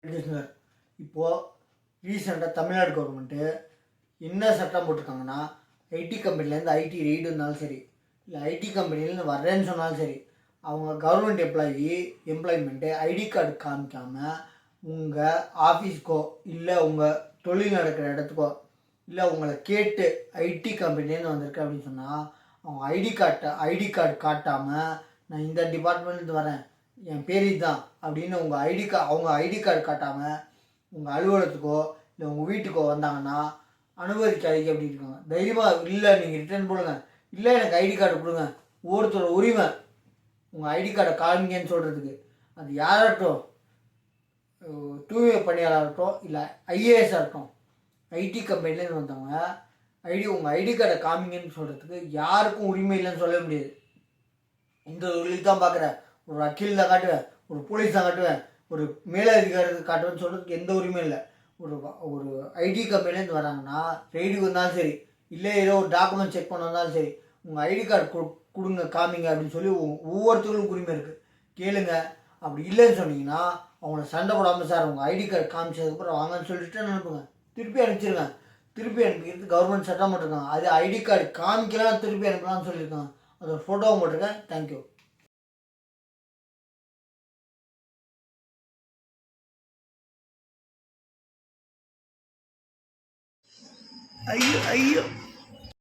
Sir இப்போது ரீசெண்டாக Tamil Nadu government என்ன சட்டம் போட்டிருக்காங்கன்னா, ஐடி கம்பெனிலேருந்து ஐடி ரெய்டு இருந்தாலும் சரி, இல்லை ஐடி கம்பெனிலேருந்து வர்றேன்னு சொன்னாலும் சரி, அவங்க கவர்மெண்ட் எம்ப்ளாய்மெண்ட்டு ஐடி கார்டு காமிக்காமல் உங்கள் ஆஃபீஸ்க்கோ இல்லை உங்கள் தொழில் நடக்கிற இடத்துக்கோ இல்லை உங்களை கேட்டு ஐடி கம்பெனிலேருந்து வந்திருக்கு அப்படின்னு சொன்னால், அவங்க ஐடி கார்டு காட்டாமல் நான் இந்த டிபார்ட்மெண்ட்லேருந்து வரேன், என் பேர் இதுதான் அப்படின்னு அவங்க ஐடி கார்டு காட்டாமல் உங்கள் அலுவலகத்துக்கோ இல்லை உங்கள் வீட்டுக்கோ வந்தாங்கன்னா அனுமதிக்காதீங்க அப்படின்னு இருக்காங்க. தைரியமாக இல்லை நீங்கள் ரிட்டர்ன் போடுங்க, இல்லை எனக்கு ஐடி கார்டு கொடுங்க, ஒவ்வொருத்தரோட உரிமை உங்கள் ஐடி கார்டை காமிங்கன்னு சொல்கிறதுக்கு. அது யாராகட்டும், தூய்மை பணியாளராகட்டும் இல்லை ஐஏஎஸ் ஆகட்டும், ஐடி கம்பெனிலேருந்து வந்தவங்க உங்கள் ஐடி கார்டை காமிங்கன்னு சொல்கிறதுக்கு யாருக்கும் உரிமை இல்லைன்னு சொல்ல முடியாது. இந்த தொழில் தான் பார்க்குறேன், ஒரு வக்கீல் தான் காட்டுவேன், ஒரு போலீஸ் தான் காட்டுவேன், ஒரு மேலதிகாரத்துக்கு காட்டுவேன்னு சொல்கிறதுக்கு எந்த உரிமையும் இல்லை. ஒரு ஐடி கம்பெனிலேருந்து வராங்கன்னா ரெய்டுக்கு வந்தாலும் சரி, இல்லை ஏதோ ஒரு டாக்குமெண்ட் செக் பண்ண வந்தாலும் சரி, உங்கள் ஐடி கார்டு கொடுங்க காமிங்க அப்படின்னு சொல்லி ஒவ்வொருத்தருக்கும் உரிமை இருக்குது, கேளுங்க. அப்படி இல்லைன்னு சொன்னீங்கன்னா அவங்கள சண்டை போடாமல், சார் உங்கள் ஐடி கார்டு காமிச்சதுக்கப்புறம் வாங்கன்னு சொல்லிட்டு அனுப்புங்க, திருப்பி அனுப்பிச்சிருங்க. திருப்பி அனுப்பிக்கிறது கவர்மெண்ட் சட்டம் போட்டிருக்காங்க. அது ஐடி கார்டு காமிக்கலாம் திருப்பி அனுப்பலாம்னு சொல்லியிருக்காங்க. அதோட ஃபோட்டோவும் போட்டிருக்கேன். தேங்க்யூ. ஐயோ ஐயோ